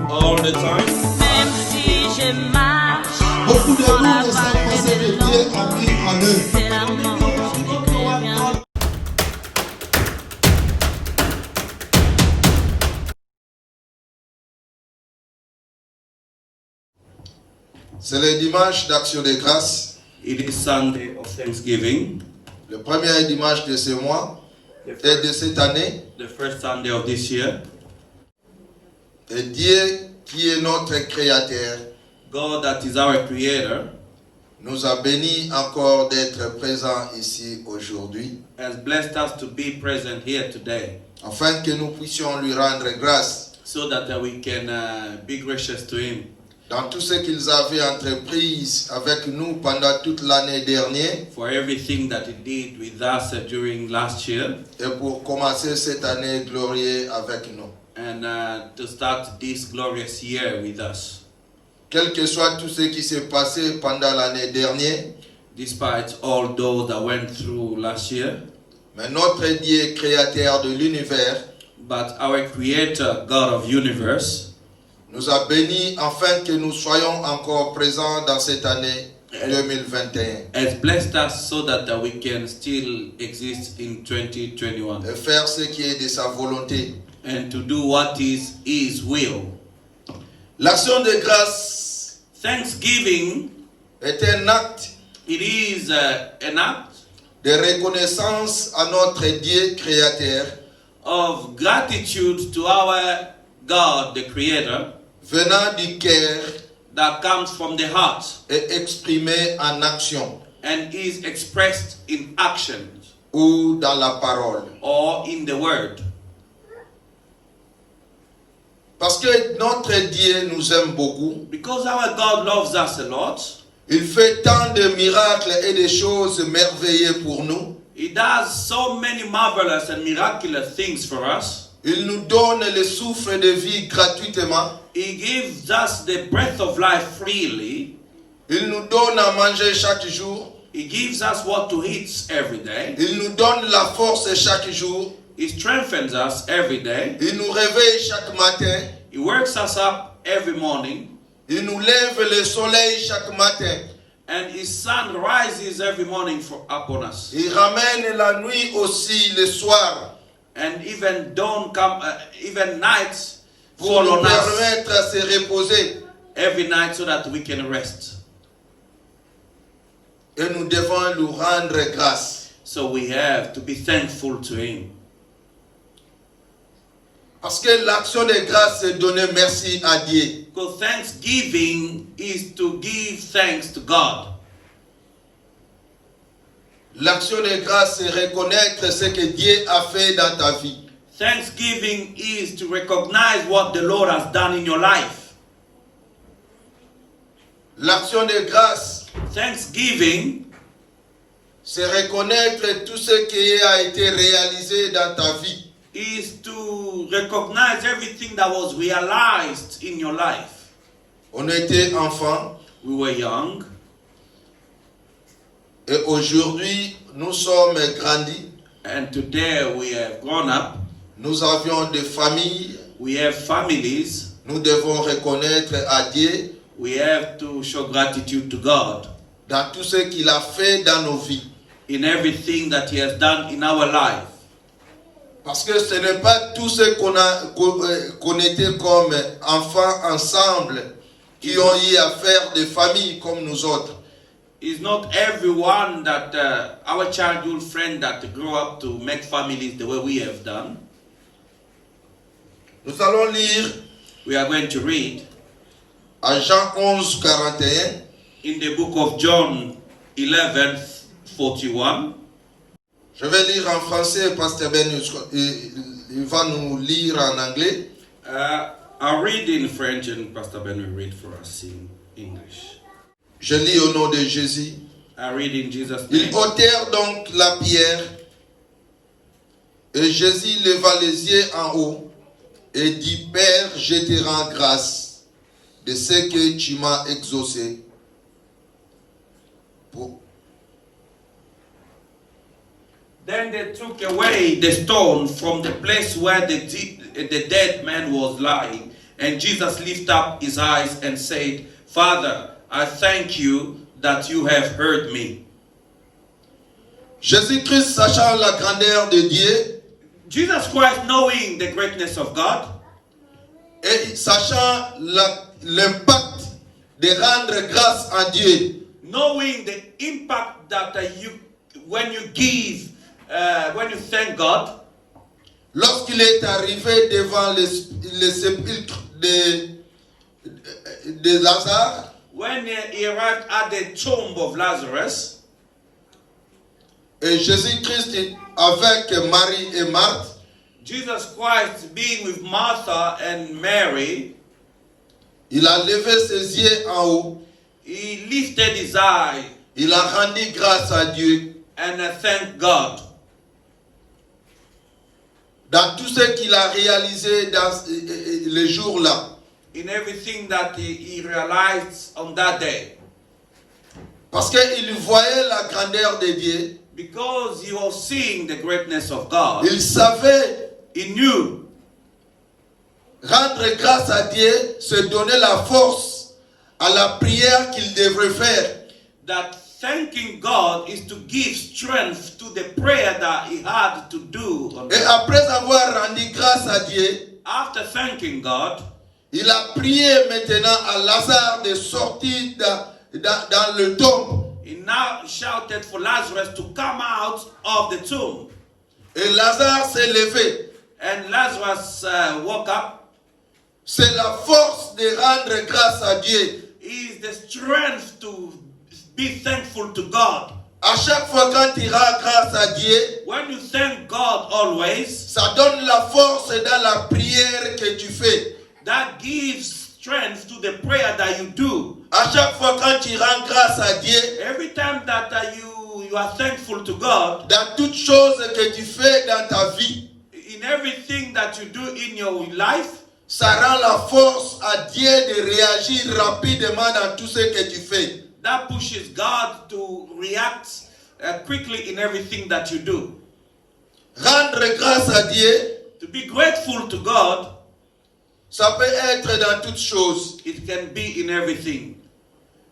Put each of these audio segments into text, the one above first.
all the time. Même si je marche Beaucoup de dans la nous ne savent pas ce vallée que de Dieu l'ombre, a mis en eux. c'est la mort qui prévient. C'est le dimanche d'action de grâce, It is Sunday of Thanksgiving, le premier dimanche de ce mois et de cette année. the first Sunday of this year. Et Dieu, qui est notre créateur, God, that is our Creator, nous a bénis encore d'être présents ici aujourd'hui, has blessed us to be present here today, afin que nous puissions lui rendre grâce so that we can be gracious to Him dans tout ce qu'ils avaient entrepris avec nous pendant toute l'année dernière for everything that He did with us during last year, et pour commencer cette année glorieuse avec nous. and to start this glorious year with us. Quel que soit tout ce qui s'est passé pendant l'année dernière, Despite all those that went through last year, mais notre Dieu créateur de l'univers but our Creator, God of universe, nous a bénis afin que nous soyons encore présents dans cette année 2021 has blessed us so that we can still exist in 2021 et faire ce qui est de sa volonté. and to do what is His will. L'action de grâce Thanksgiving, est un acte it is an act de reconnaissance à notre Dieu créateur of gratitude to our God, the Creator, venant du cœur that comes from the heart et exprimé en action and is expressed in actions ou dans la parole. or in the word. Parce que notre Dieu nous aime beaucoup, Because our God loves us a lot, il fait tant de miracles et de choses merveilleuses pour nous. He does so many marvelous and miraculous things for us. Il nous donne le souffle de vie gratuitement. He gives us the breath of life freely. Il nous donne à manger chaque jour. He gives us what to eat every day. Il nous donne la force chaque jour. He strengthens us every day. Il nous réveille chaque matin. He wakes us up every morning. Il nous lève le soleil chaque matin. And His sun rises every morning upon us. Il ramène la nuit aussi le soir And even dawn come, even nights pour fall nous on us permettre à se reposer. every night so that we can rest. Et nous devons lui rendre grâce. So we have to be thankful to Him. Parce que l'action de grâce, c'est donner merci à Dieu. Because thanksgiving is to give thanks to God. L'action de grâce, c'est reconnaître ce que Dieu a fait dans ta vie. Thanksgiving is to recognize what the Lord has done in your life. L'action de grâce, Thanksgiving c'est reconnaître tout ce qui a été réalisé dans ta vie. is to recognize everything that was realized in your life. On était enfants We were young, et aujourd'hui, nous sommes grandis. and today we have grown up. Nous avions des familles. We have families. Nous devons reconnaître à Dieu We have to show gratitude to God dans tout ce qu'il a fait dans nos vies. in everything that He has done in our life. Parce que ce n'est pas tout ce qu'on était comme enfants ensemble qui ont eu à faire des familles comme nous autres. It's not everyone that our childhood friend that grow up to make families the way we have done. Nous allons lire We are going to read à Jean 11, 41. in the book of John 11:41. Je vais lire en français, Pasteur Ben, il va nous lire en anglais. I'll read in French and Pastor Ben will read for us in English. Je lis au nom de Jésus. I read in Jesus' Ils name. ôtèrent donc la pierre, et Jésus leva les yeux en haut et dit: Père, je te rends grâce de ce que tu m'as exaucé. Then they took away the stone from the place where the dead man was lying, And Jesus lifted up his eyes and said, Father, I thank you that you have heard me. Jésus-Christ, sachant la grandeur de Dieu Jesus Christ, knowing the greatness of God, et sachant l'impact de rendre grâce à Dieu, knowing the impact that when you give, when you thank God, lorsqu'il est arrivé devant le sépulcre de Lazare, when he arrived at the tomb of Lazarus, et Jésus-Christ avec Marie et Marthe, Jesus Christ being with Martha and Mary, il a levé ses yeux en haut, he lifted his eye il a rendu grâce à Dieu and thanked God. dans tout ce qu'il a réalisé dans les jours-là. In everything that he realized on that day. Parce qu'il voyait la grandeur de Dieu. Because he was seeing the greatness of God. Il savait He knew rendre grâce à Dieu, se donner la force à la prière qu'il devrait faire. that thanking God is to give strength to the prayer that he had to do. Et après avoir rendu grâce à Dieu, After thanking God, il a prié maintenant à Lazare de sortir dans le tombe. he now shouted for Lazarus to come out of the tomb. Et Lazare s'est levé. And Lazarus woke up. C'est la force de rendre grâce à Dieu. Is the strength to be thankful to God. À chaque fois quand tu rends grâce à Dieu, When you thank God always, ça donne la force dans la prière que tu fais. that gives strength to the prayer that you do. À chaque fois quand tu rends grâce à Dieu, Every time that you are thankful to God, dans toutes choses que tu fais dans ta vie, in everything that you do in your life, ça rend la force à Dieu de réagir rapidement dans tout ce que tu fais. that pushes God to react quickly in everything that you do. Rendre grâce à Dieu, To be grateful to God, ça peut être dans toutes choses. it can be in everything.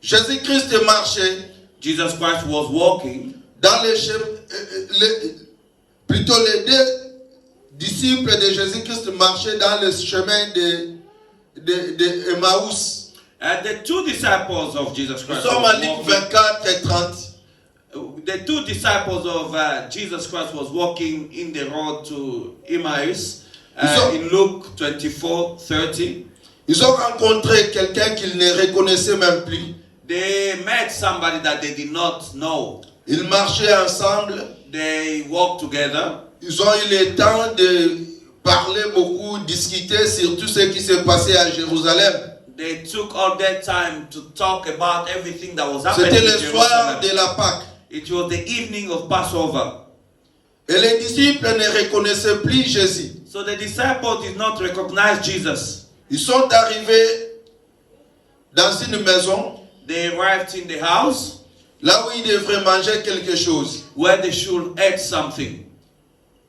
Jésus-Christ marchait Jesus Christ was walking, dans plutôt les deux disciples de Jésus-Christ marchaient dans le chemin de Emmaüs. and the two disciples of Jesus Nous Christ sommes was en Luc walking. 24 et 30. The two disciples of Jesus Christ was walking in the road to Emmaus in Luke 24:30. Ils ont rencontré quelqu'un qu'ils ne reconnaissaient même plus. They met somebody that they did not know. Ils marchaient ensemble. They walked together. Ils ont eu le temps de parler beaucoup, discuter sur tout ce qui s'est passé à Jérusalem. They took all that time to talk about everything that was happening C'était in le soir Jerusalem. de la Pâque. It was the evening of Passover. Et les disciples ne reconnaissaient plus Jésus. So the disciples did not recognize Jesus. Ils sont arrivés dans une maison, They arrived in the house là où ils devraient manger quelque chose. where they should eat something.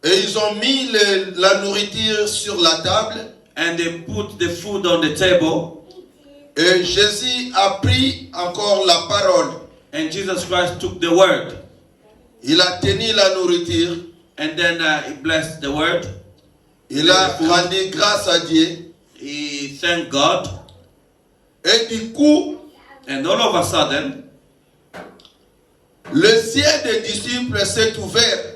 Et ils ont mis la nourriture sur la table. And they put the food on the table. Et Jésus a pris encore la parole. And Jesus Christ took the word. Il a tenu la nourriture. And then he blessed the word. Il a rendu grâce à Dieu. He thanked God. Et du coup, And all of a sudden, le ciel des disciples s'est ouvert.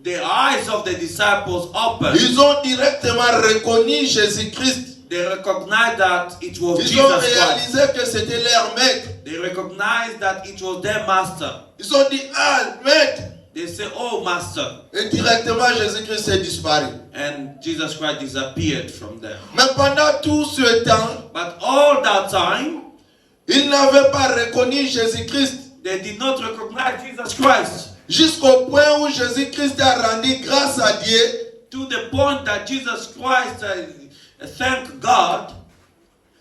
the eyes of the disciples opened. Ils ont directement reconnu Jésus-Christ. They recognized that it was Ils ont Jesus Christ. réalisé que c'était leur maître. They recognized that it was their master. Ils ont dit, ah, maître. They say, oh, master. Et directement, Jésus-Christ est disparu. And Jesus Christ disappeared from there. Mais pendant tout ce temps, But all that time, ils n'avaient pas reconnu Jésus-Christ. they did not recognize Jesus Christ. Jusqu'au point où Jésus-Christ a rendu grâce à Dieu. To the point that Jesus Christ thanked God.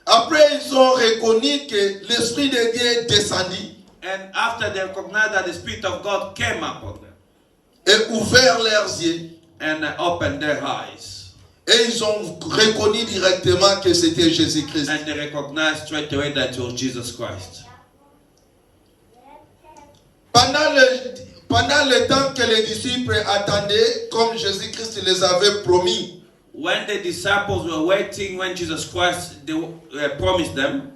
Après, ils ont reconnu que l'Esprit de Dieu est descendu And after they recognized that the Spirit of God came upon them et ouvert leurs yeux. and opened their eyes. Et ils ont reconnu directement que c'était Jésus-Christ. And they recognized straight away that it was Jesus Christ. Pendant le temps que les disciples attendaient, comme Jésus-Christ les avait promis, When the disciples were waiting, when Jesus Christ promised them,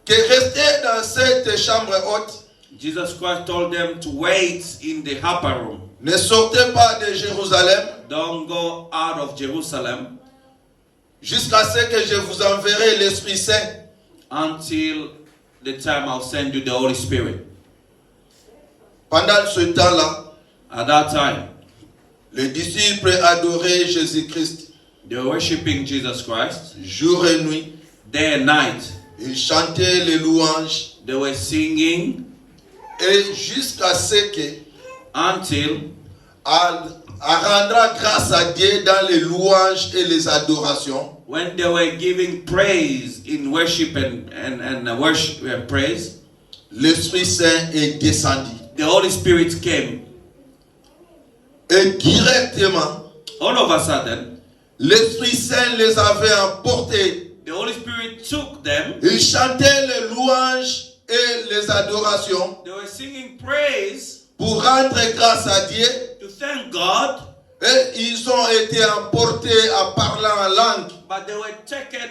que rester dans cette chambre haute, Jesus Christ told them to wait in the upper room. ne sortez pas de Jérusalem Don't go out of Jerusalem jusqu'à ce que je vous enverrai l'Esprit Saint. until the time I'll send you the Holy Spirit. Pendant ce temps-là, At that time, les disciples adoraient Jésus-Christ they were worshiping Jesus Christ jour et nuit. day and night. Ils chantaient les louanges They were singing et jusqu'à ce que until à rendre grâce à Dieu dans les louanges et les adorations, when they were giving praise in worship and worship and praise, l'Esprit Saint est descendu. the Holy Spirit came. Et directement, All of a sudden, l'Esprit Saint les avait emportés. the Holy Spirit took them. Ils chantaient les louanges et les adorations They were singing praise pour rendre grâce à Dieu. to thank God, Et ils ont été emportés à parler en langue. but they were taken,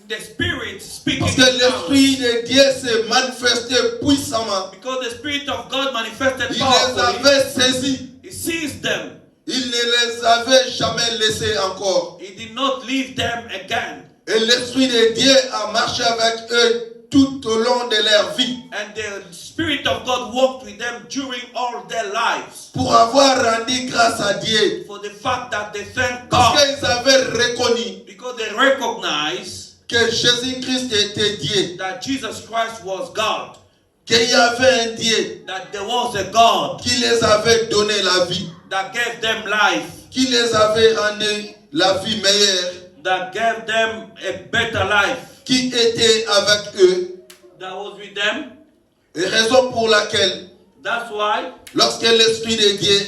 the Spirit speaking Parce que in l'Esprit tongues. de Dieu s'est manifesté puissamment. Because the Spirit of God manifested Il les powerfully. avait saisis. He seized them. Il ne les avait jamais laissés encore. He did not leave them again. Et l'Esprit de Dieu a marché avec eux tout au long de leur vie. And the Spirit of God walked with them during all their lives. Pour avoir rendu grâce à Dieu. For the fact that they thanked Parce God. qu'ils avaient reconnu Because they recognized que Jésus-Christ était Dieu. that Jesus Christ was God. Qu'il y avait un Dieu That there was a God qui les avait donné la vie. that gave them life. Qui les avait rendu la vie meilleure. That gave them a better life. Qui était avec eux. That was with them. Et raison pour laquelle, That's why lorsque l'Esprit de Dieu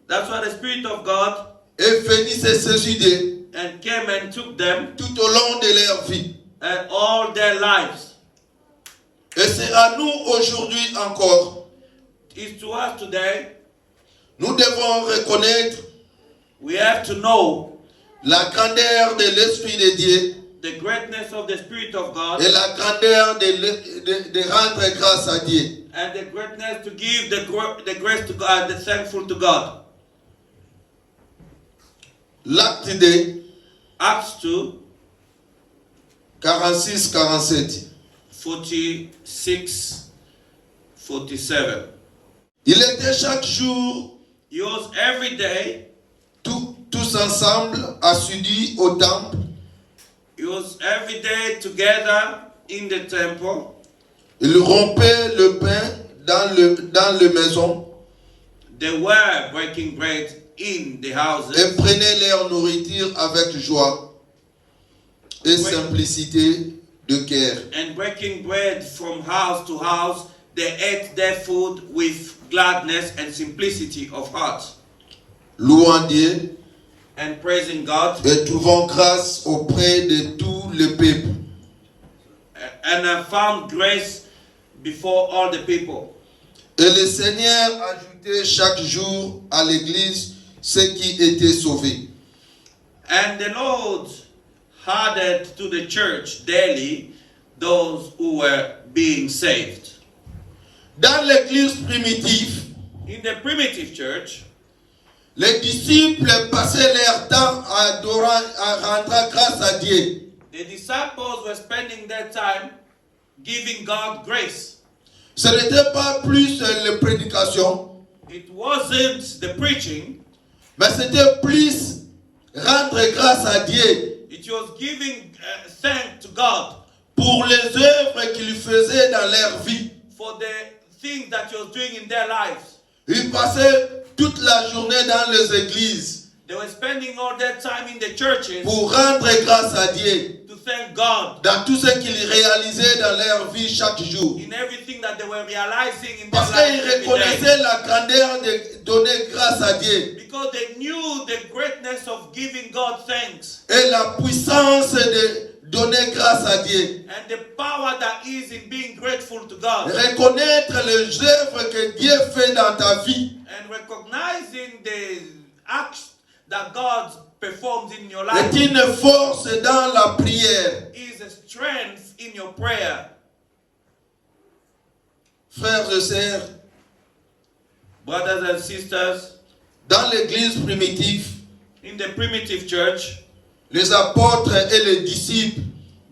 the Spirit of God est venu se saisir d'eux and came and took them tout au long de leur vie. and all their lives. Et c'est à nous aujourd'hui encore. It's to us today. Nous devons reconnaître We have to know la grandeur de l'Esprit de Dieu the greatness of the Spirit of God et la grandeur de rendre grâce à Dieu. and the greatness to give the grace to God, the thankful to God. L'acte de Acts 2, 46-47. 46, 47. Il était chaque jour He was every day, tous ensemble assidus au temple. he was every day together in the temple. Ils rompaient le pain dans le maison They were breaking bread in the houses et prenaient leur nourriture avec joie et simplicité de cœur. and breaking bread from house to house. They ate their food with gladness and simplicity of heart, Louant Dieu and praising God, et trouvant grâce auprès de tout le peuple. and found grace before all the people. Et le Seigneur ajoutait chaque jour à l'église ceux qui étaient sauvés. And the Lord added to the church daily those who were being saved. Dans l'église primitive, In the primitive church, les disciples passaient leur temps à rendre grâce à Dieu. the disciples were spending their time giving God grace. Ce n'était pas plus la prédication, It wasn't the preaching, mais c'était plus rendre grâce à Dieu it was giving thanks to God pour les œuvres qu'il faisait dans leur vie. for the things that He was doing in their lives. Ils passaient toute la journée dans les églises They were spending all their time in the churches pour rendre grâce à Dieu. to thank God dans tout ce qu'ils réalisaient dans leur vie chaque jour. in everything that they were realizing in their Parce life qu'ils every day. reconnaissaient la grandeur de donner grâce à Dieu Because they knew the greatness of giving God thanks et la puissance de donner grâce à Dieu. and the power that is in being grateful to God Reconnaître les œuvres que Dieu fait dans ta vie. and recognizing the acts that God performs in your est life une force dans la prière. is a strength in your prayer. Frères et sœurs, Brothers and sisters, dans l'église primitive, in the primitive church, les apôtres et les disciples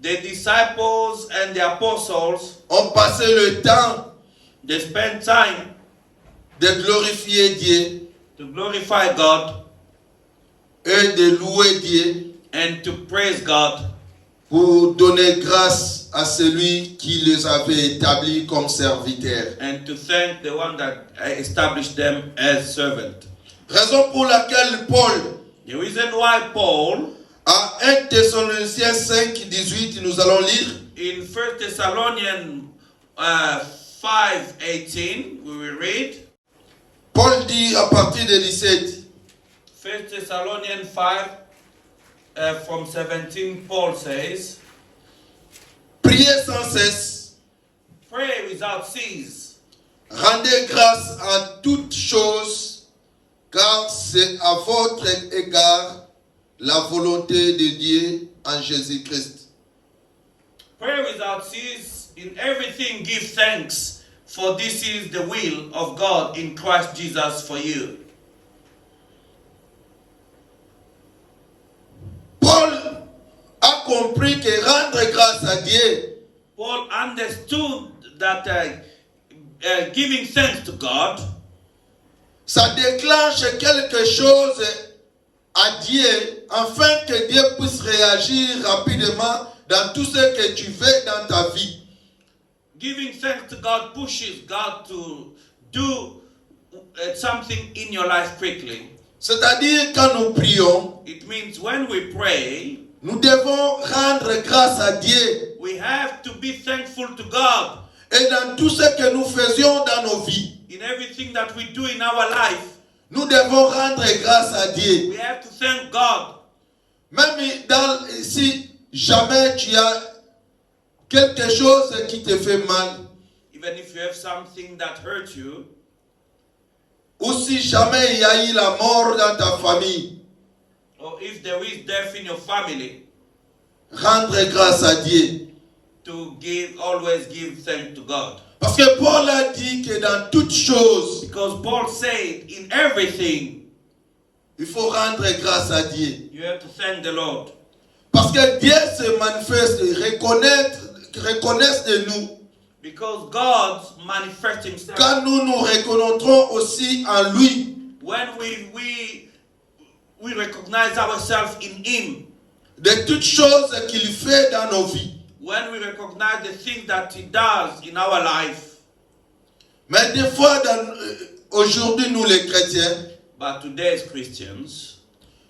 the disciples and the apostles, ont passé le temps they spent time de glorifier Dieu to glorify God et de louer Dieu and to praise God pour donner grâce à celui qui les avait établis comme serviteurs. and to thank the one that established them as servant. Raison pour laquelle Paul, The reason why Paul, à 1 Thessaloniciens 5, 18, nous allons lire, in 1 Thessalonians 5:18, we will read, Paul dit à partir de 17, 1 Thessalonians 5 from 17, Paul says, priez sans cesse, pray without cease, rendez grâce en toutes choses, car c'est à votre égard la volonté de Dieu en Jésus-Christ. pray without cease, in everything give thanks, for this is the will of God in Christ Jesus for you. Paul a compris que rendre grâce à Dieu, Paul understood that giving thanks to God, ça déclenche quelque chose à Dieu afin que Dieu puisse réagir rapidement dans tout ce que tu fais dans ta vie. giving thanks to God pushes God to do something in your life quickly. C'est-à-dire quand nous prions, It means when we pray, nous devons rendre grâce à Dieu. we have to be thankful to God Et dans tout ce que nous faisions dans nos vies, in everything that we do in our life. nous devons rendre grâce à Dieu. We have to thank God. Même si jamais tu as quelque chose qui te fait mal, Even if you have something that hurts you, ou si jamais il y a eu la mort dans ta famille, or if there is death in your family, rendre grâce à Dieu. to always give thanks to God. Parce que Paul a dit que dans toutes choses, Because Paul said, in everything, il faut rendre grâce à Dieu. you have to thank the Lord. Parce que Dieu se manifeste, reconnaisse de nous. Because God manifests himself. Quand nous nous reconnaîtrons aussi en lui, When we recognize ourselves in him, de toutes choses qu'il fait dans nos vies. when we recognize the things that he does in our life. Mais des fois, aujourd'hui, nous les chrétiens, But today as Christians,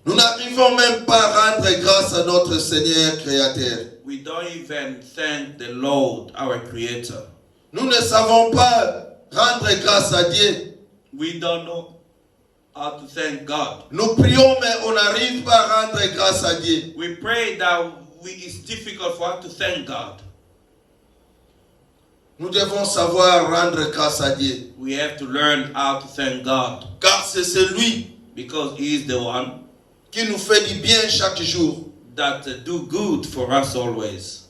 nous n'arrivons même pas à rendre grâce à notre Seigneur créateur. we don't even thank the Lord, our Creator. Nous ne savons pas rendre grâce à Dieu. We don't know how to thank God. Nous prions, mais on n'arrive pas à rendre grâce à Dieu. We pray that it's difficult for us to thank God. Nous devons savoir rendre grâce à Dieu. We have to learn how to thank God. Car c'est celui Because he is the one qui nous fait du bien chaque jour. that do good for us always.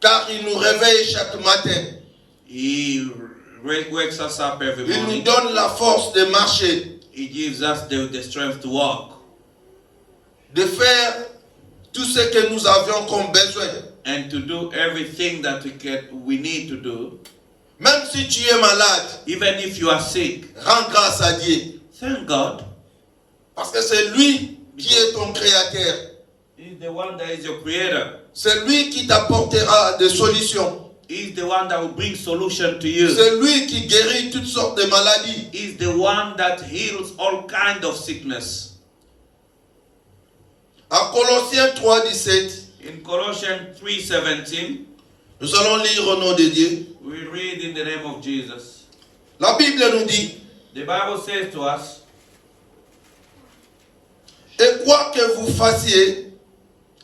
Car il nous réveille chaque matin. He wakes us up every Il nous morning. donne la force de marcher, He gives us the strength to walk de faire tout ce que nous avions comme besoin. and to do everything that we need to do. Même si tu es malade, Even if you are sick, rends grâce à Dieu. thank God. Parce que c'est lui qui est ton créateur. He's the one that is your creator. C'est lui qui t'apportera des solutions. He's the one that will bring solution to you. C'est lui qui guérit toutes sortes de maladies. He's the one that heals all kind of sickness. En Colossiens 3, 17, In Colossians 3:17, Nous allons lire au nom de Dieu. we read in the name of Jesus. La Bible nous dit, The Bible says to us, et quoi que vous fassiez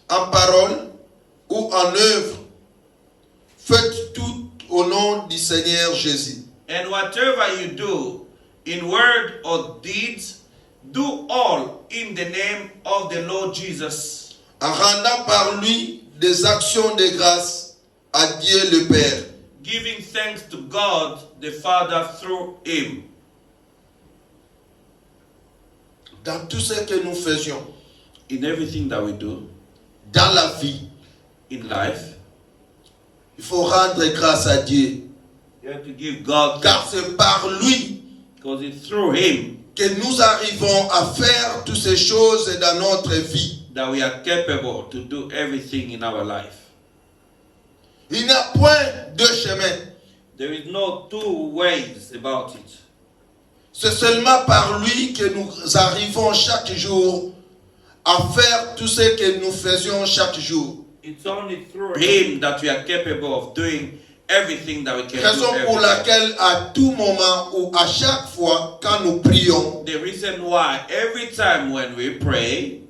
en parole ou en œuvre, faites tout au nom du Seigneur Jésus. and whatever you do, in word or deeds, do all in the name of the Lord Jesus, En rendant par lui des actions de grâce à Dieu le Père. giving thanks to God the Father through him. Dans tout ce que nous faisions In everything that we do dans la vie, in life, il faut rendre grâce à Dieu. you have to give God Car thanks, c'est par lui because it's through him que nous arrivons à faire toutes ces choses dans notre vie. that we are capable to do everything in our life. Il n'y a point de chemin. There is no two ways about it. C'est seulement par lui que nous arrivons chaque jour à faire tout ce que nous faisions chaque jour. It's only through him that we are capable of doing everything that we can Raison do. pour every day. laquelle à tout moment ou à chaque fois quand nous prions, The reason why every time when we pray,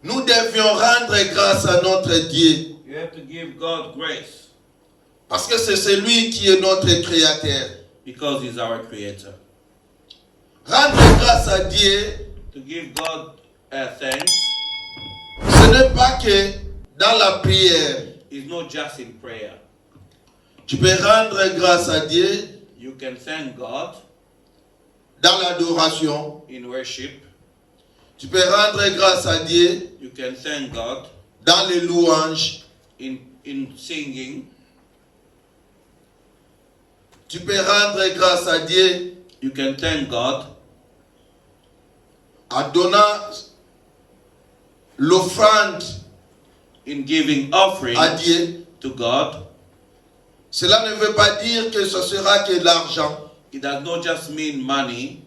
nous devions rendre grâce à notre Dieu. you have to give God grace Parce que c'est celui qui est notre créateur. because he's our creator. Rendre grâce à Dieu, To give God thanks ce n'est pas que dans la prière. is not just in prayer. Tu peux rendre grâce à Dieu You can thank God dans l'adoration. in worship. Tu peux rendre grâce à Dieu You can thank God dans les louanges. in singing. Tu peux rendre grâce à Dieu You can thank God en donnant l'offrande in giving offering à Dieu. to God. Cela ne veut pas dire que ce sera que l'argent. It does not just mean money.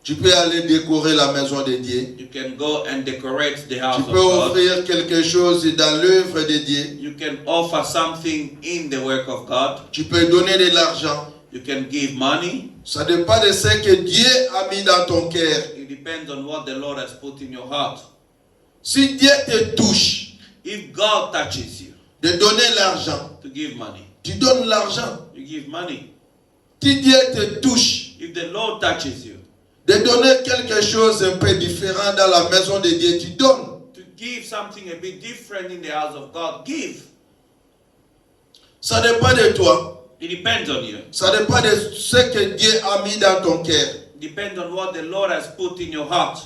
Tu peux aller décorer la maison de Dieu. You can go and decorate the Tu house of peux God. offrir quelque chose dans l'œuvre de Dieu. You can offer something in the work of God. Tu peux donner de l'argent. You can give money. Ça dépend de ce que Dieu a mis dans ton cœur. It depends on what the Lord has put in your heart. Si Dieu te touche If God touches you de donner l'argent, to give money, tu donnes l'argent. you give money. Si Dieu te touche If the Lord touches you de donner quelque chose un peu différent dans la maison de Dieu, tu donnes. to give something a bit different in the house of God, give. Ça dépend de toi. It depends on you. Ça dépend de ce que Dieu a mis dans ton cœur. It depends on what the Lord has put in your heart.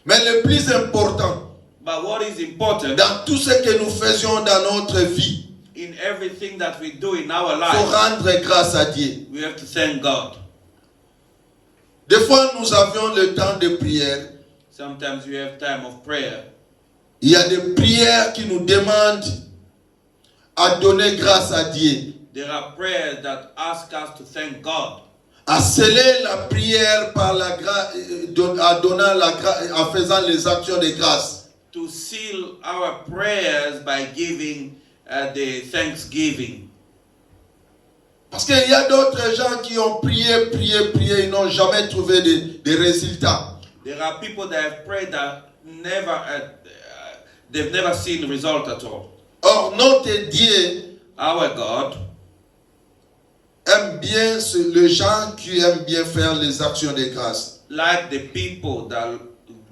Mais le plus important, But what is important dans tout ce que nous faisions dans notre vie, in everything that we do in our il faut life, rendre grâce à Dieu. we have to thank God. Des fois, nous avions le temps de prière. Sometimes we have time of prayer. Il y a des prières qui nous demandent à donner grâce à Dieu. There are prayers that ask us to thank God. À sceller la prière par la grâce, en faisant les actions de grâce. To seal our prayers by giving the thanksgiving. Parce qu'il y a d'autres gens qui ont prié, ils n'ont jamais trouvé de résultats. There are people that have prayed that they've never seen result at all. Or, notre Dieu Our God aime bien les gens qui aiment bien faire les actions de grâce. like the people that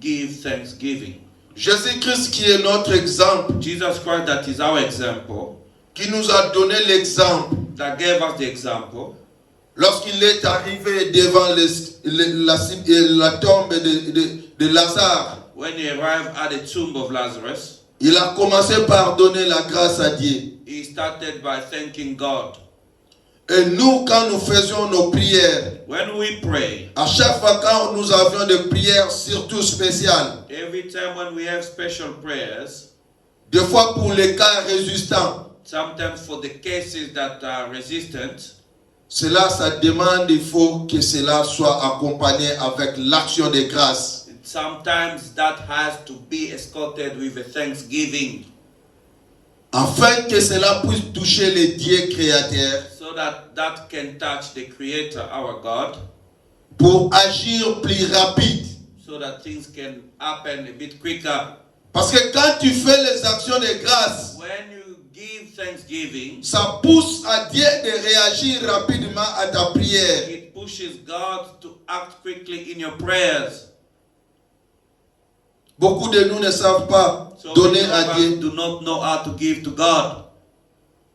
give thanksgiving. Jésus-Christ qui est notre exemple, Jesus Christ, that is our example, qui nous a donné l'exemple that gave us the example. lorsqu'il est arrivé devant la tombe de Lazare. When he arrived at the tomb of Lazarus, Il a commencé par donner la grâce à Dieu. he started by thanking God. Et nous, quand nous faisions nos prières, When we pray, à chaque fois quand nous avions des prières surtout spéciales, every time when we have special prayers, des fois pour les cas résistants, sometimes for the cases that are resistant, cela, ça demande, il faut que cela soit accompagné avec l'action de grâce. sometimes that has to be escorted with a thanksgiving. afin que cela puisse toucher les dieux créateurs, so that that can touch the Creator, our God, pour agir plus rapide. so that things can happen a bit quicker. Parce que quand tu fais les actions de grâce, When you give thanksgiving, ça pousse à Dieu de réagir rapidement à ta prière. it pushes God to act quickly in your prayers. Beaucoup de nous ne savent pas So donner many à of Dieu. us do not know how to give to God.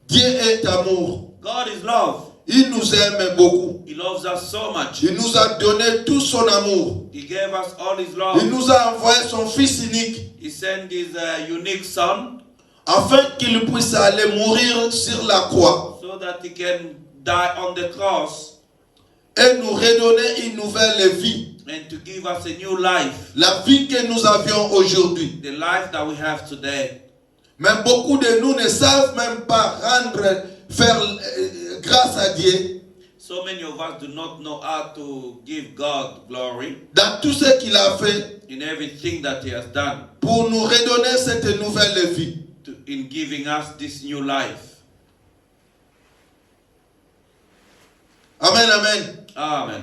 Dieu est amour. God is love. Il nous aime beaucoup. He loves us so much. Il nous a donné tout son amour. He gave us all His Il love. nous a envoyé son Fils unique He sent His unique Son afin qu'il puisse aller mourir sur la croix so that He can die on the cross et nous redonner une nouvelle vie. and to give us a new life, La vie que nous avions aujourd'hui. the life that we have today. Mais beaucoup de nous ne savent même pas faire grâce à Dieu So many of us do not know how to give God glory dans tout ce qu'il a fait in everything that He has done pour nous redonner cette nouvelle vie. in giving us this new life. Amen, amen. Amen.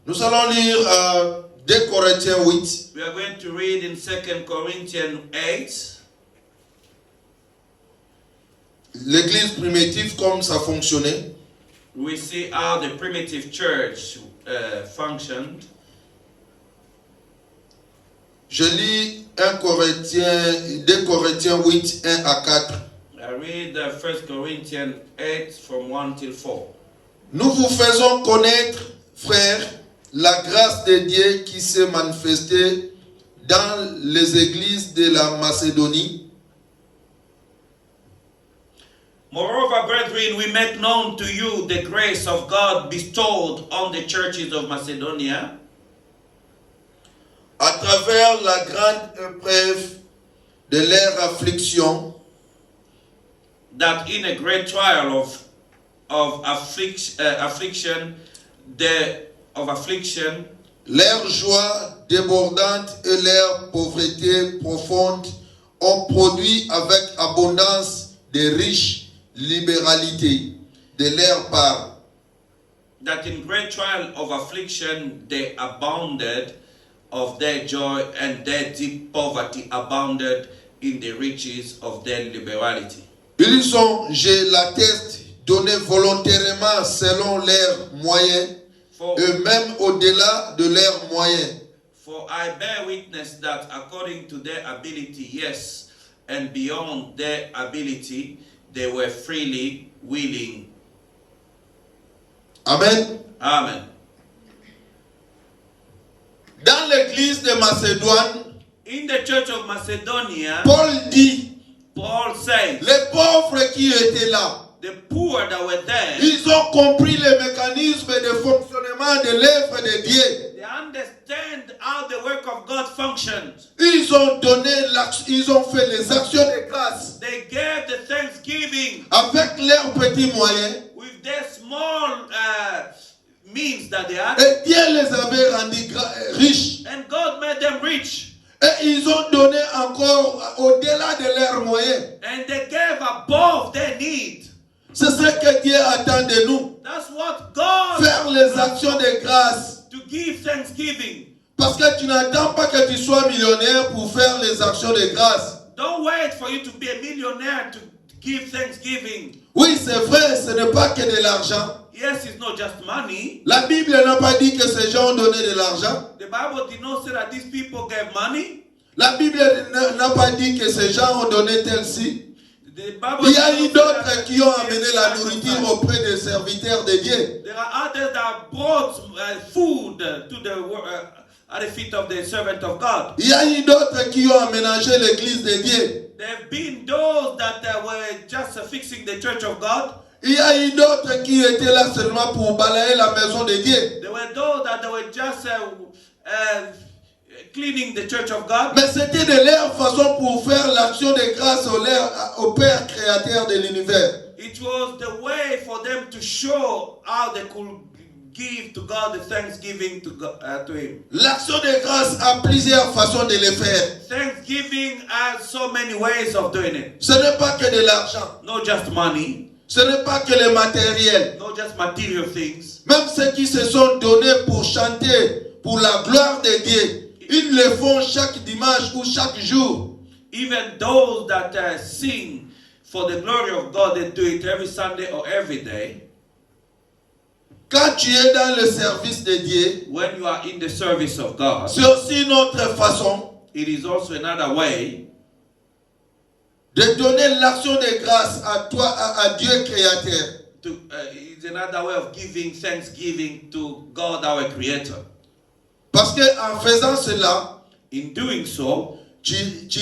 Nous allons lire 2 Corinthiens 8. We are going to read in 2 Corinthians 8. L'église primitive, comme ça fonctionnait. We see how the primitive church functioned. Je lis 2 Corinthiens 8, 1 à 4. I read 1 Corinthians 8 from 1 till 4. Nous vous faisons connaître, frères, la grâce de Dieu qui s'est manifestée dans les églises de la Macédonie. Moreover, brethren, we make known to you the grace of God bestowed on the churches of Macedonia, À travers la grande épreuve de leur affliction, that in a great trial of affliction, leur joie débordante et leur pauvreté profonde ont produit avec abondance de riches libéralités de leur part. that in great trial of affliction they abounded of their joy, and their deep poverty abounded in the riches of their liberality. Ils ont, je l'atteste, donné volontairement selon leurs moyens, et même au-delà de leurs moyens. For I bear witness that according to their ability, yes, and beyond their ability, they were freely willing. Amen. Amen. Dans l'église de Macédoine, In the church of Macedonia, Paul dit, Paul says, les pauvres qui étaient là, the poor that were there, ils ont compris le mécanisme de fonctionnement de l'œuvre de Dieu. they understand how the work of God functions. Ils ont fait les actions de grâce They gave the thanksgiving avec leurs petits moyens. with their small means that they had, Et Dieu les avait rendus riches. and God made them rich. Et ils ont donné encore au-delà de leurs moyens. And they gave above their need. C'est ce que Dieu attend de nous. That's what God Faire les actions de grâce. to give thanksgiving. Parce que tu n'attends pas que tu sois millionnaire pour faire les actions de grâce. Don't wait for you to be a millionaire to give thanksgiving. Oui, c'est vrai, ce n'est pas que de l'argent. Yes, it's not just money. La Bible n'a pas dit que ces gens ont donné de l'argent. The Bible did not say that these people gave money. La Bible n'a pas dit que ces gens ont donné tel-ci. The Bible Il y a did eu not say d'autres that qui ont they amené gave la sacrifice. nourriture auprès des serviteurs de Dieu. There are others that brought food to at the feet of the servant of God. Il y a eu d'autres qui ont aménagé l'église de Dieu. There have been those that were just fixing the church of God. Il y a eu d'autres qui étaient là seulement pour balayer la maison de Dieu. There were those that were just cleaning the church of God. Mais c'était de leur façon pour faire l'action de grâce au Père créateur de l'univers. It was the way for them to show how they could give to God the thanksgiving to Him. L'action de grâce a plusieurs façons de le faire. Thanksgiving has so many ways of doing it. Ce n'est pas que de l'argent. Not just money, Ce n'est pas que le matériel. not just material things. Même ceux qui se sont donnés pour chanter pour la gloire de Dieu, ils le font chaque dimanche ou chaque jour. Even those that sing for the glory of God, they do it every Sunday or every day. Quand tu es dans le service de Dieu, When you are in the service of God, c'est aussi une autre façon it is also another way de donner l'action de grâce à toi, à Dieu créateur. it's another way of giving thanksgiving to God, our Creator. Parce que en faisant cela, In doing so, tu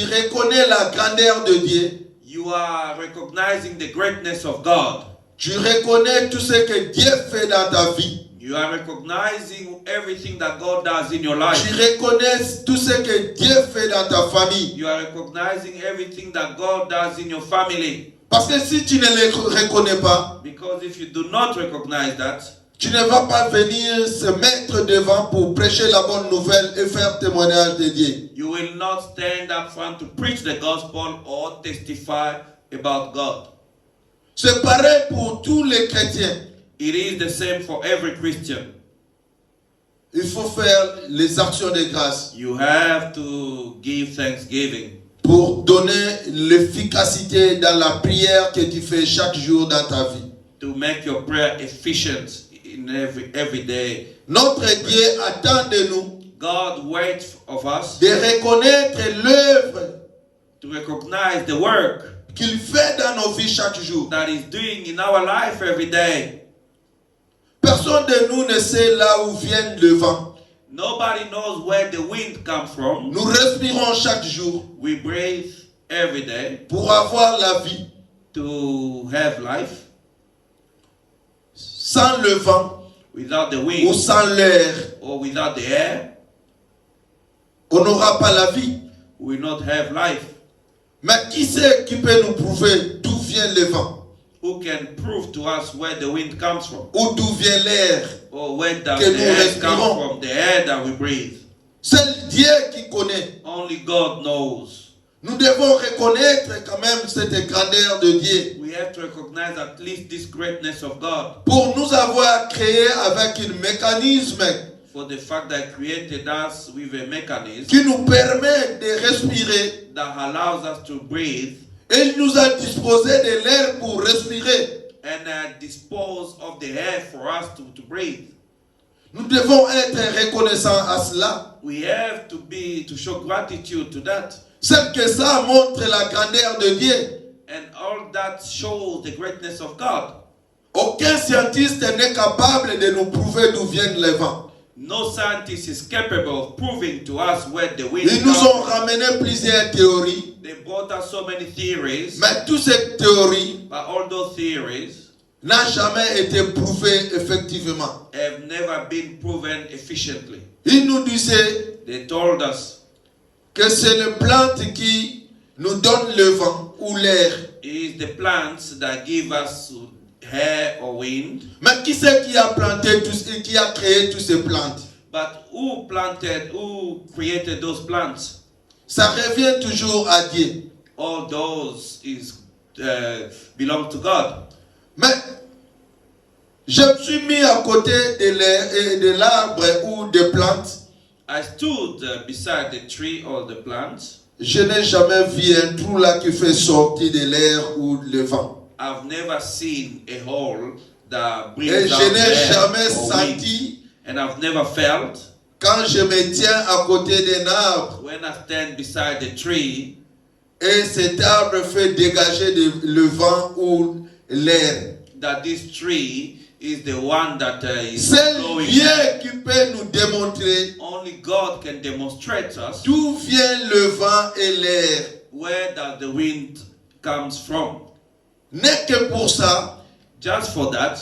reconnais la grandeur de Dieu. you are recognizing the greatness of God. Tu reconnais tout ce que Dieu fait dans ta vie. You are recognizing everything that God does in your life. Tu reconnais tout ce que Dieu fait dans ta famille. You are recognizing everything that God does in your family. Parce que si tu ne le reconnais pas, Because if you do not recognize that, tu ne vas pas venir se mettre devant pour prêcher la bonne nouvelle et faire témoignage de Dieu. you will not stand up front to preach the gospel or testify about God. C'est pareil pour tous les chrétiens. It is the same for every Christian. Il faut faire les actions de grâce You have to give thanksgiving pour donner l'efficacité dans la prière que tu fais chaque jour dans ta vie. to make your prayer efficient in every day. Notre Dieu attend de nous God waits of us de reconnaître l'œuvre to recognize the work qu'il fait dans nos vies chaque jour. that He's doing in our life every day. Personne de nous ne sait là où vient le vent. Nobody knows where the wind comes from. Nous respirons chaque jour We breathe every day pour avoir la vie. to have life. Sans le vent Without the ou wind sans l'air, or without the air, on n'aura pas la vie. we will not have life. Mais qui c'est qui peut nous prouver d'où vient le vent? Who can prove to us where the wind comes from? Ou d'où vient l'air? Or where does Que the nous air respirons. come from? The air that we breathe. C'est Dieu qui connaît. Only God knows. Nous devons reconnaître quand même cette grandeur de Dieu. We have to recognize at least this greatness of God Pour nous avoir créé avec un mécanisme for the fact that He created us with a mechanism qui nous permet de respirer. that allows us to breathe Et il nous a disposé de l'air pour respirer. and dispose of the air for us to breathe. Nous devons être reconnaissants à cela. We have to show gratitude to that. C'est que ça montre la grandeur de Dieu. And all that shows the greatness of God. Aucun scientiste n'est capable de nous prouver d'où viennent les vents. No scientist is capable of proving to us where the wind Ils nous ont comes. ramené plusieurs théories. They brought us so many theories, Mais toutes ces théories but all those theories n'ont jamais été prouvées effectivement. have never been proven efficiently. Ils nous disaient They told us que c'est les plantes qui nous donnent le vent ou l'air. it is the plants that give us air or wind, Mais qui c'est qui a planté qui a créé toutes ces plantes? but who created those plants? Ça revient toujours à Dieu. All those belong to God. Mais je me suis mis à côté de l'arbre ou des plantes. I stood beside the tree or the plant. Je n'ai jamais vu un trou là qui fait sortir de l'air ou le vent. I've never seen a hole that Et brings je out n'ai air jamais or wind. senti, And I've never felt quand je me tiens à côté d'un arbre when I stand beside the tree et cet arbre fait dégager le vent ou l'air. that this tree is the one that is C'est blowing. Dieu qui peut nous démontrer Only God can demonstrate us d'où vient le vent et l'air. where that the wind comes from. N'est que pour ça, Just for that,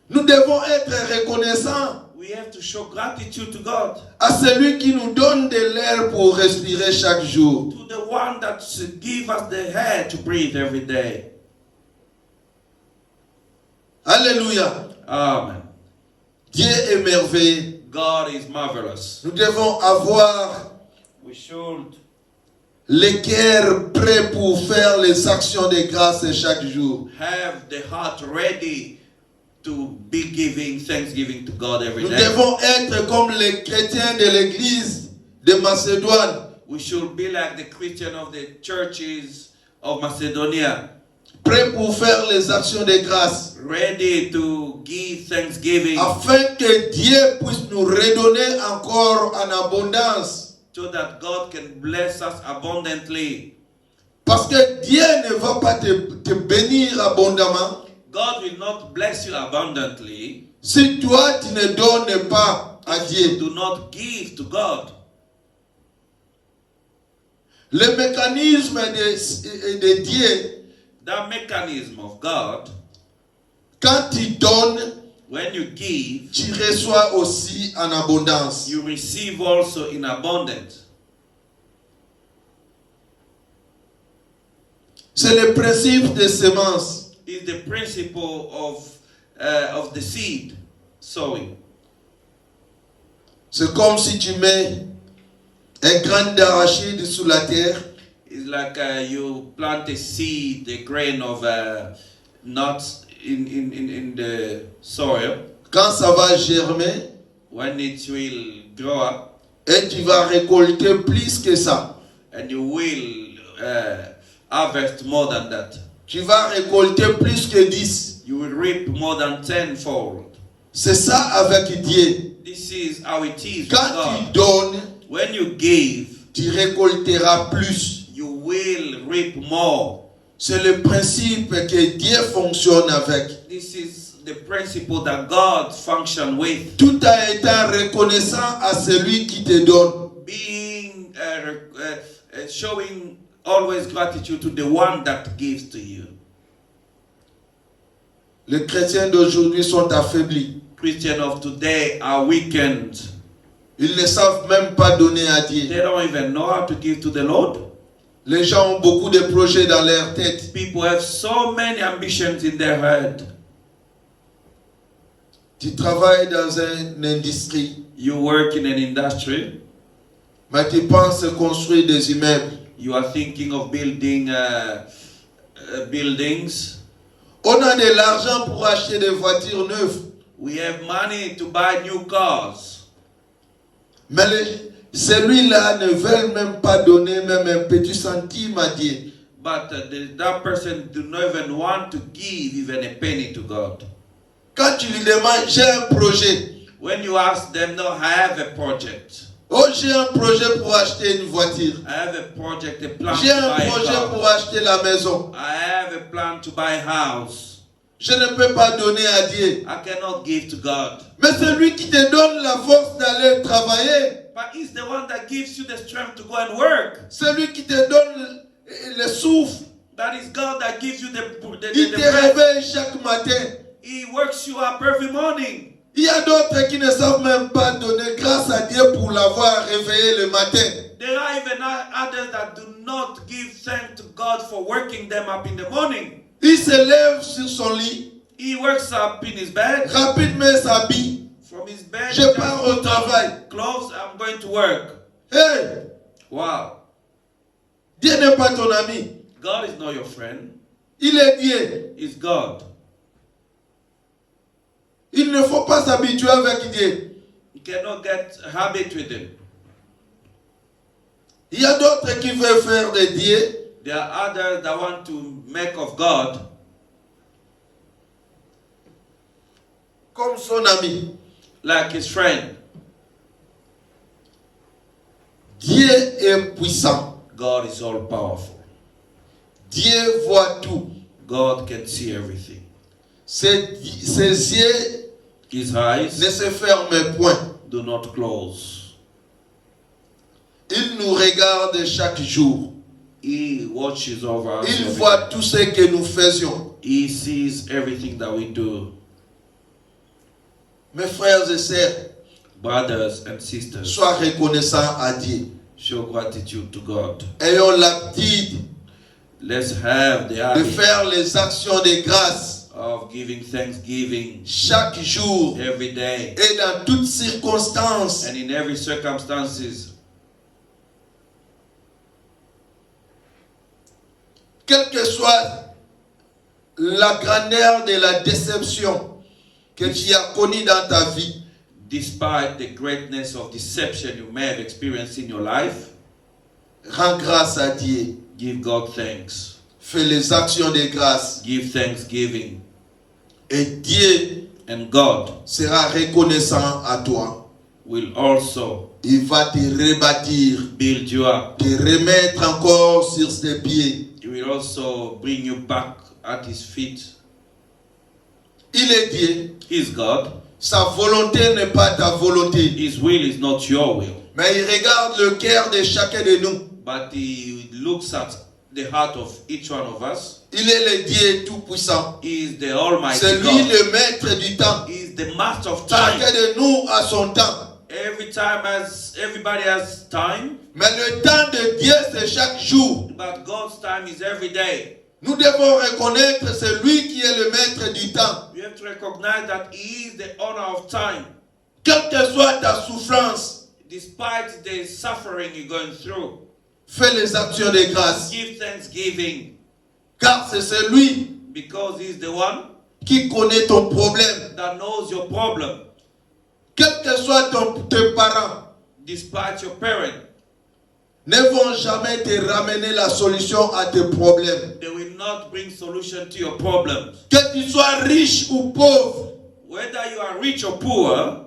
nous devons être reconnaissants we have to show gratitude to God, à celui qui nous donne de l'air pour respirer chaque jour. to the one that gives us the air to breathe every day. Alléluia. Amen. Dieu est merveilleux. God is marvelous. Nous devons avoir We should le cœur prêt pour faire les actions de grâce chaque jour. have the heart ready to be giving thanksgiving to God every Nous day. devons être comme les chrétiens de l'église de Macédoine, We should be like the Christian of the churches of Macedonia, prêts pour faire les actions de grâce, ready to give thanksgiving afin que Dieu puisse nous redonner encore en abondance. so that God can bless us abundantly. Parce que Dieu ne va pas te bénir abondamment God will not bless you abundantly si toi tu ne donnes pas à if you Dieu. do not give to God. Le mécanisme de Dieu, That mechanism of God, quand tu donnes, when you give, tu reçois aussi en abondance. you receive also in abundance. C'est le principe des semences. Is the principle of the seed sowing. C'est comme si tu mets un grain d'arachide sous la terre. It's like you plant a seed, a grain of nuts in the soil. Quand ça va germer, When it will grow up, et tu vas récolter plus que ça. and you will harvest more than that. Tu vas récolter plus que 10. You will reap more than tenfold. C'est ça avec Dieu. This is how it is with Quand tu God. donnes, When you give, tu récolteras plus. you will reap more. C'est le principe que Dieu fonctionne avec. This is the principle that God functions with. Tout en étant reconnaissant à celui qui te donne. Being showing always gratitude to the one that gives to you. Les chrétiens d'aujourd'hui sont affaiblis. Christians of today are weakened. Ils ne savent même pas donner à Dieu. They don't even know how to give to the Lord. Les gens ont beaucoup de projets dans leur tête. People have so many ambitions in their head. Tu travailles dans une industrie, You work in an industry. mais tu penses construire des immeubles. You are thinking of building buildings. On a de l'argent pour acheter des voitures neuves. We have money to buy new cars. Mais celui-là ne veut même pas donner même un petit centime à Dieu. But that person do not even want to give even a penny to God. Quand tu lui demandes, j'ai un projet. When you ask them, no, I have a project. Oh, j'ai un projet pour acheter une voiture. I have a project, a plan J'ai to un buy a projet car. pour acheter la maison. I have a plan to buy a house. Je ne peux pas donner à Dieu. I cannot give to God. Mais celui qui te donne la force d'aller travailler, But it's the one that gives you the strength to go and work. celui qui te donne le souffle, That is God that gives you the il te breath. réveille chaque matin. He works you up every morning. Il y a d'autres qui ne savent même pas donner grâce à Dieu pour l'avoir réveillé le matin. There are even others that do not give thanks to God for working them up in the morning. Il se lève sur son lit, He works up in his bed. rapidement s'habille. From his bed, Je he pars just au put on travail. clothes. I'm going to work. Hey, Wow. Dieu n'est pas ton ami. God is not your friend. Il est Dieu. It's God. Il ne faut pas s'habituer avec Dieu. You cannot get a habit with him. Il y a d'autres qui veulent faire de Dieu There are others that want to make of God comme son ami. like his friend. Dieu est puissant. God is all powerful. Dieu voit tout. God can see everything. Ses yeux His eyes ne se ferment point. do not close. Il nous regarde chaque jour. He watches over us. Il every voit day. tout ce que nous faisions. He sees everything that we do. Mes frères et sœurs, Brothers and sisters, sois reconnaissants à Dieu. show gratitude to God. Ayons l'habitude Let's have the de habit faire les actions de grâce of giving thanksgiving chaque jour every day et dans toutes circonstances. and in every circumstances. Quelle que soit la grandeur de la déception que tu as connue dans ta vie, Despite the greatness of deception you may have experienced in your life, rends grâce à Dieu. give God thanks. Fais les actions de grâce. Give thanksgiving. Et Dieu And God sera reconnaissant à toi. will also Il va te rebâtir, build you up. te remettre encore sur tes pieds. He will also bring you back at His feet. Il est Dieu. He's God. Sa volonté n'est pas ta volonté. His will is not your will. Mais il regarde le cœur de chacun de nous. But He looks at the heart of each one of us. Il est le Dieu tout-puissant. He is the Almighty C'est lui God. le maître du temps. He is the master of time. Chacun de nous a son temps. Everybody has time, Mais le temps de Dieu, c'est chaque jour. but God's time is every day. Nous devons reconnaître c'est lui qui est le maître du temps. You have to recognize that He is the owner of time. Quelle que soit ta souffrance, Despite the suffering you're going through, fais les actions de grâce. give thanksgiving, Car c'est celui because He's the one qui connaît ton problème. that knows your problem. Quels que soient tes parents, Despite your parent, ne vont jamais te ramener la solution à tes problèmes. they will not bring solution to your problems. Que tu sois riche ou pauvre, Whether you are rich or poor,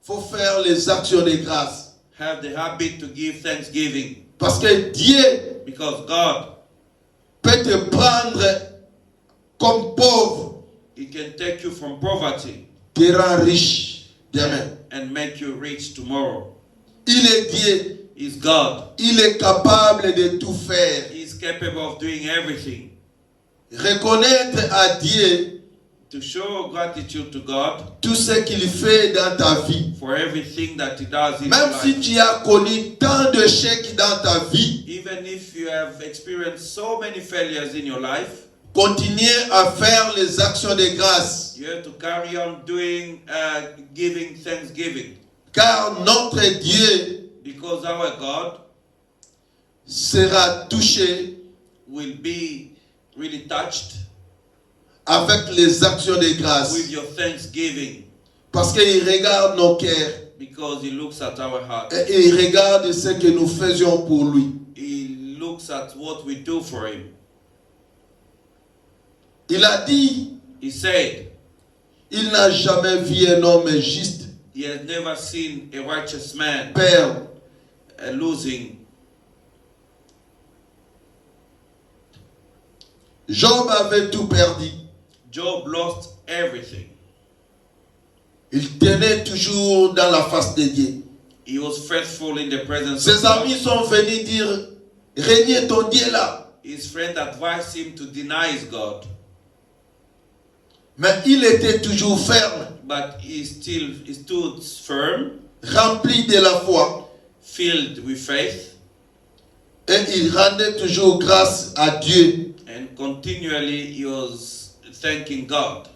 faut faire les actions de grâce. have the habit to give thanksgiving, Parce que Dieu because God, peut te prendre comme pauvre, He can take you from poverty te rend riche demain. and make you rich tomorrow. Il est Dieu. He's God. Il est capable de tout faire. He's capable of doing everything. Reconnaître à Dieu To show gratitude to God tout ce qu'il fait dans ta vie. for everything that He does in your Même si life. tu as connu tant d'échecs dans ta vie, Even if you have experienced so many failures in your life, continue à faire les actions de grâce. you have to carry on doing, giving thanksgiving. Car notre Dieu Because our God sera touché will be really touched avec les actions de grâce. with your thanksgiving. Parce qu'il regarde nos cœurs Because He looks at our heart. et il regarde ce que nous faisions pour lui. He looks at what we do for Him. Il a dit, He said, il n'a jamais vu un homme juste He has never seen a righteous man perdre. losing. Job avait tout perdu. Job lost everything. Il tenait toujours dans la face de Dieu. He was faithful in the presence of Ses God. amis sont venus dire, renie ton Dieu là. His friend advised him to deny his God, Mais il était toujours ferme, but he stood firm, rempli de la foi. filled with faith, Et il rendait toujours grâce à Dieu. and continually he was thanking God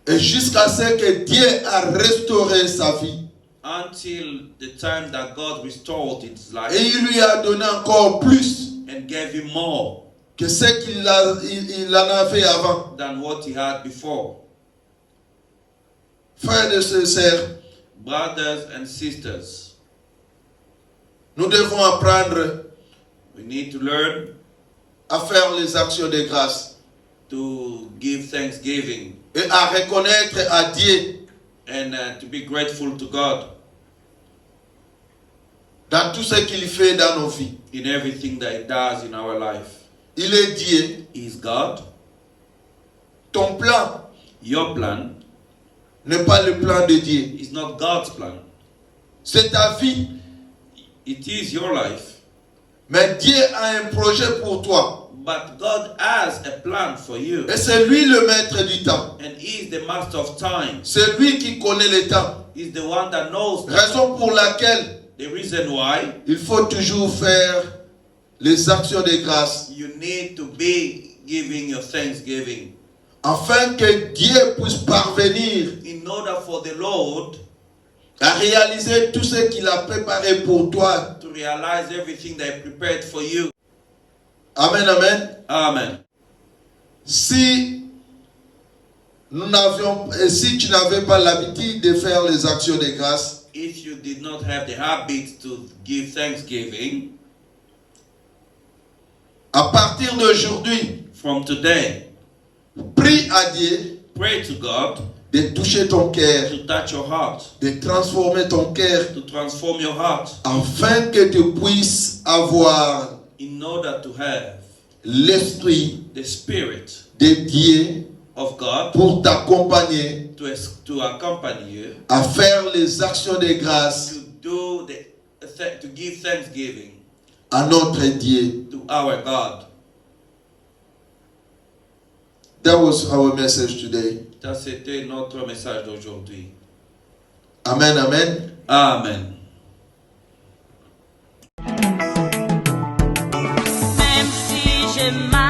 Et jusqu'à ce que Dieu a restauré sa vie. until the time that God restored his Et life il lui a donné encore plus and gave him more que ce qu'il il en avait avant. than what he had before. Frères et sœurs, Brothers and sisters, nous devons apprendre we need to learn à faire les actions de grâce to give thanksgiving et à reconnaître à Dieu and to be grateful to God dans tout ce qu'il fait dans nos vies. in everything that he does in our life. Il est Dieu. He's God. Ton plan Your plan n'est pas le plan de Dieu. is not God's plan. C'est ta vie. It is your life. Mais Dieu a un projet pour toi. But God has a plan for you. Et c'est lui le maître du temps. And He is the master of time. C'est lui qui connaît le temps. He's the one that knows Raison pour laquelle the reason why il faut toujours faire les actions de grâce. you need to be giving your thanksgiving. afin que Dieu puisse parvenir in order for the Lord à réaliser tout ce qu'il a préparé pour toi. to realize everything that He prepared for you. Amen, amen. Amen. Si si tu n'avais pas l'habitude de faire les actions de grâce, If you did not have the habit to give thanksgiving, à partir d'aujourd'hui, from today, prie à Dieu pray to God de toucher ton cœur, to touch your heart, de transformer ton cœur, to transform your heart, afin que tu puisses avoir in order to have l'esprit the Spirit de Dieu of God pour t'accompagner to accompany you, à faire les actions de grâce to give thanksgiving à notre Dieu. to our God. That was our message today. Ça, c'était notre message d'aujourd'hui. Amen, amen. Amen. Même si j'ai mal.